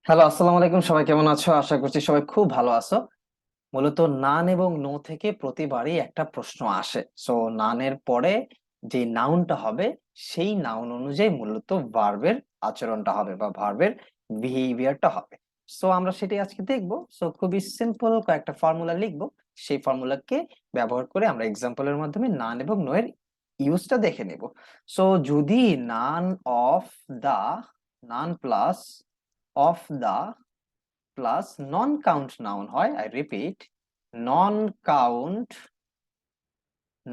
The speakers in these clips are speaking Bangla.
হ্যালো, আসসালামু আলাইকুম। সবাই কেমন আছো? আশা করছি সবাই খুব ভালো আছো। মূলত নান এবং নো থেকে প্রতিবারই একটা প্রশ্ন আসে। সো নানের পরে যে নাউনটা হবে সেই নাউন অনুযায়ী মূলত ভার্বের আচরণটা হবে বা ভার্বের বিহেভিয়ারটা হবে। সো আমরা সেটাই আজকে দেখবো। সো খুবই সিম্পল কয়েকটা ফর্মুলা লিখবো। সেই ফর্মুলাকে ব্যবহার করে আমরা এক্সাম্পলের মাধ্যমে নান এবং নো এর ইউজটা দেখে নেব। সো যদি none of the, none plus of the plus non count noun হয়, I repeat, non count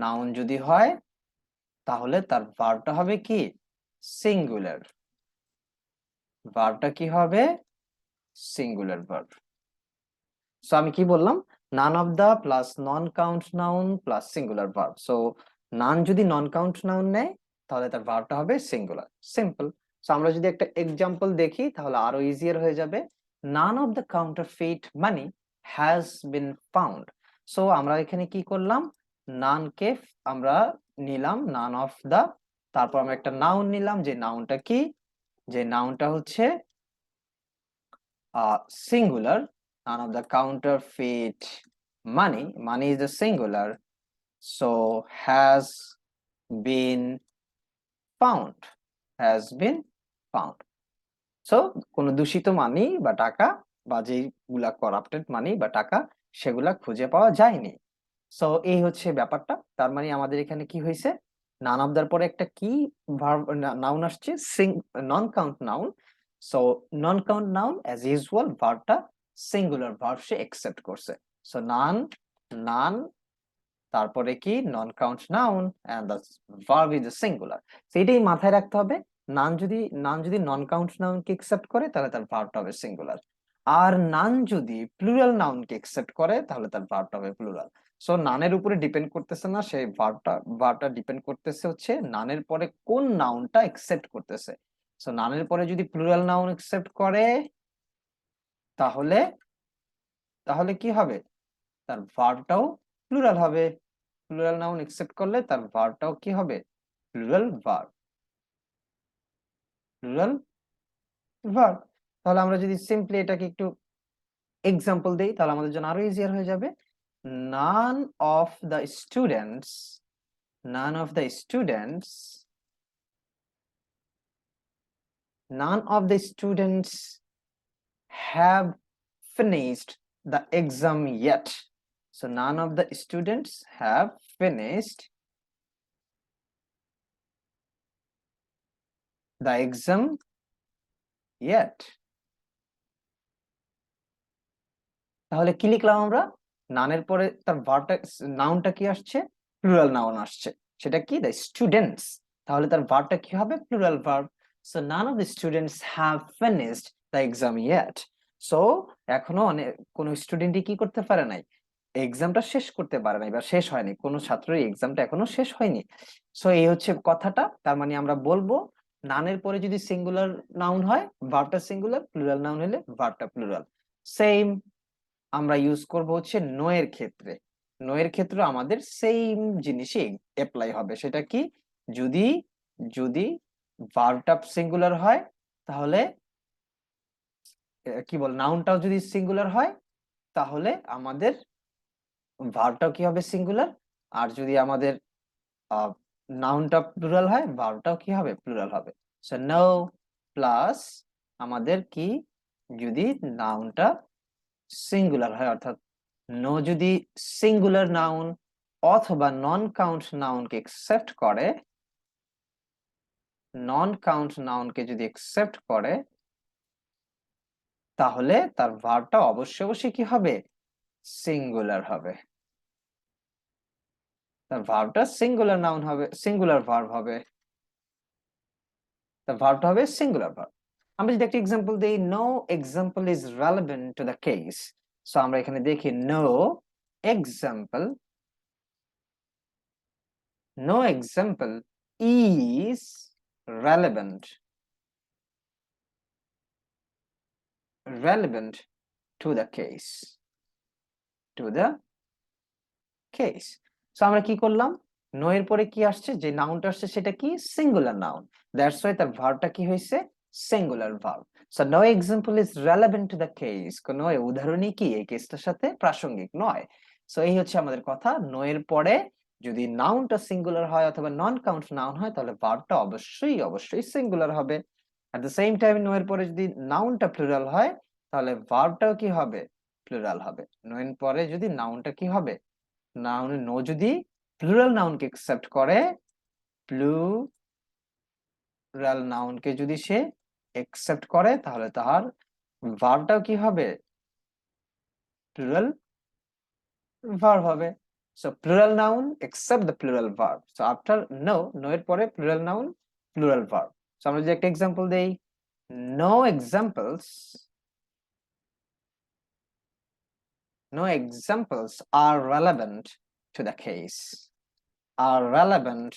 noun যদি হয় তাহলে তার ভার্বটা হবে কি? সিঙ্গুলার। ভার্বটা কি হবে? Singular verb. সো আমি কি বললাম? None of the plus non count noun plus singular verb. So none যদি নন কাউন্ট নাউন নেয় তাহলে তার ভার্বটা হবে সিঙ্গুলার। সিম্পল। সো আমরা যদি একটা এক্সাম্পল দেখি তাহলে আরো ইজিয়ার হয়ে যাবে। None of the counterfeit money has been found. So আমরা এখানে কি করলাম? নানকে আমরা নিলাম, নান অফ দা, তারপর আমরা একটা নাউন নিলাম, যে নাউনটা কি? যে নাউনটা হচ্ছে singular. None of the counterfeit money. Money is the singular. So has been found. Has been found. So কোনো দূষিত মানি বা টাকা বা যেগুলা করাপ্টেড মানি বা টাকা সেগুলা খুঁজে পাওয়া যায়নি। সো এই হচ্ছে ব্যাপারটা। তার মানে আমাদের এখানে কি হয়েছে? নান অফ দার পরে একটা কি ভার্ব, নাউন আসছে, non count noun. So non count noun as usual ভার্বটা সিঙ্গুলার ভার্ব সে একসেপ্ট করছে। সো নান, নান, তারপরে কি? Non count noun and the verb is singular. সেটাই মাথায় রাখতে হবে। নান যদি নন কাউন্ট নাউন কে একসেপ্ট করে তাহলে তার ভার্বটা হবে সিঙ্গুলার। আর নান যদি প্লুরাল নাউন কে একসেপ্ট করে তাহলে তার ভার্বটা হবে প্লুরাল। সো নানের উপরে ডিপেন্ড করতেছে না সেই ভার্বটা ডিপেন্ড করতেছে হচ্ছে নানের পরে কোন নাউনটা একসেপ্ট করতেছে। সো নানের পরে যদি প্লুরাল নাউন একসেপ্ট করে তাহলে তাহলে কি হবে? তার ভার্বটাও প্লুরাল হবে। প্লুরাল নাউন একসেপ্ট করলে তার ভার্বটাও কি হবে? Plural verb. Plural verb. তাহলে আমরা যদি সিম্পলি এটাকে একটু এক্সাম্পল দেই তাহলে আমাদের জন্য আরো ইজিয়ার হয়ে যাবে। None of the students, naan of the students, none of the students have finished the exam yet. So none of the students have finished the exam yet. তাহলে কি লিখলাম আমরা? নানের পরে তার ভার্বটা, নাউনটা কি আসছে? প্লুরাল নাউন আসছে। সেটা কি? The students. তাহলে তার ভার্বটা কি হবে? Plural verb. So naan of the students have finished the exam yet. So এখনো অনেক কোন স্টুডেন্টই কি করতে পারে নাই? এক্সামটা শেষ করতে পারে নাই বা শেষ হয়নি। কোন ছাত্রের এক্সামটা এখনো শেষ হয়নি। সো এই হচ্ছে কথাটা। তার মানে আমরা বলবো নানের পরে যদি সিঙ্গুলার নাউন হয় ভার্বটা সিঙ্গুলার, প্লুরাল নাউন হলে ভার্বটা প্লুরাল। সেম আমরা ইউজ করব হচ্ছে নো এর ক্ষেত্রে। নো এর ক্ষেত্রে আমাদের সেম জিনিসই অ্যাপ্লাই হবে। সেটা কি? যদি যদি ভার্বটা সিঙ্গুলার হয় তাহলে কি বল, নাউনটাও যদি সিঙ্গুলার হয় তাহলে আমাদের ভার্বটাও কি হবে? সিঙ্গুলার। আর যদি আমাদের নাউনটা প্লুরাল হয় ভার্বটাও কি হবে? প্লুরাল হবে। সো নো প্লাস আমাদের কি, যদি নাউনটা সিঙ্গুলার হয়, অর্থাৎ নো যদি সিঙ্গুলার নাউন অথবা নন কাউন্ট নাউনকে একসেপ্ট করে, নন কাউন্ট নাউনকে যদি একসেপ্ট করে তাহলে তার ভার্বটা অবশ্যই অবশ্যই কি হবে? সিঙ্গুলার হবে। তার ভার্বটা সিঙ্গুলার নাউন হবে, সিঙ্গুলার ভার্ব হবে। তার ভার্বটা হবে সিঙ্গুলার ভার্ব। আমরা যদি একটা এক্সাম্পল দেই, no example is relevant to the case. So আমরা এখানে দেখি no example, no example is relevant to the case, to the case. So আমরা কি করলাম? নো এর পরে কি আসছে? যে নাউনটা আসছে সেটা কি? Singular noun. দ্যাটস ওয়াই তার ভার্বটা কি হয়েছে? Singular verb. So no example is relevant to the case, কোনো উদাহরণই কি এই কেসটার সাথে প্রাসঙ্গিক নয়। সো এই হচ্ছে আমাদের কথা, নো এর পরে যদি নাউনটা সিঙ্গুলার হয় অথবা নন কাউন্ট নাউন হয় তাহলে ভার্বটা অবশ্যই অবশ্যই সিঙ্গুলার হবে। At the same time no এর পরে যদি নাউনটা প্লুরাল হয় তাহলে ভার্বটাও কি হবে, প্লুরাল হবে। নো এর পরে যদি নাউনটা কি হবে, নাউন, নো যদি প্লুরাল নাউনকে একসেপ্ট করে, প্লুরাল নাউনকে যদি সে একসেপ্ট করে তাহলে তার ভার্বটাও কি হবে, প্লুরাল ভার্ব হবে। So plural noun except the plural verb. So after no, no এর পরে plural noun, plural verb. So আমরা যদি একটা এক্সাম্পল দেই, no examples, no examples are relevant to the case, are relevant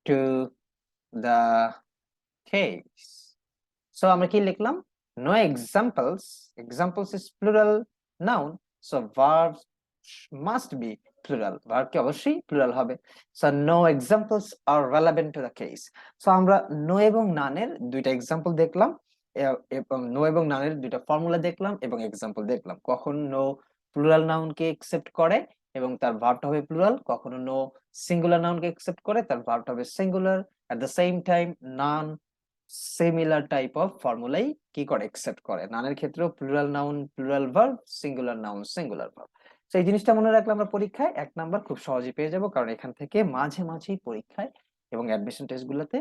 to the case. So আমরা কি লিখলাম, no examples, examples is plural noun, so verbs must be plural, verb কি অবশ্যই plural হবে। so no examples are relevant to the case. so আমরা no এবং none এর দুইটা এক্সাম্পল দেখলাম, এবং নো এবং none এর দুইটা ফর্মুলা দেখলাম এবং এক্সাম্পল দেখলাম। কখন নো প্লুরাল নাউনকে একসেপ্ট করে এবং তার ভার্বটা হবে প্লুরাল, কখনো নো সিঙ্গুলার নাউনকে একসেপ্ট করে তার ভার্বটা হবে singular. At the same time none similar type of ফর্মুলাই কি করে, একসেপ্ট করে। নানের ক্ষেত্রেও plural noun plural verb, singular noun singular verb. তো এই জিনিসটা মনে রাখলে আমরা পরীক্ষায় 1 নাম্বার খুব সহজেই পেয়ে যাব, কারণ এখান থেকে মাঝে মাঝেই পরীক্ষায় এবং অ্যাডমিশন টেস্টগুলোতে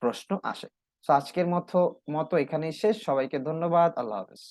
প্রশ্ন আসে। তো আজকের মতো মতো এখানেই শেষ। সবাইকে ধন্যবাদ। আল্লাহ হাফেজ।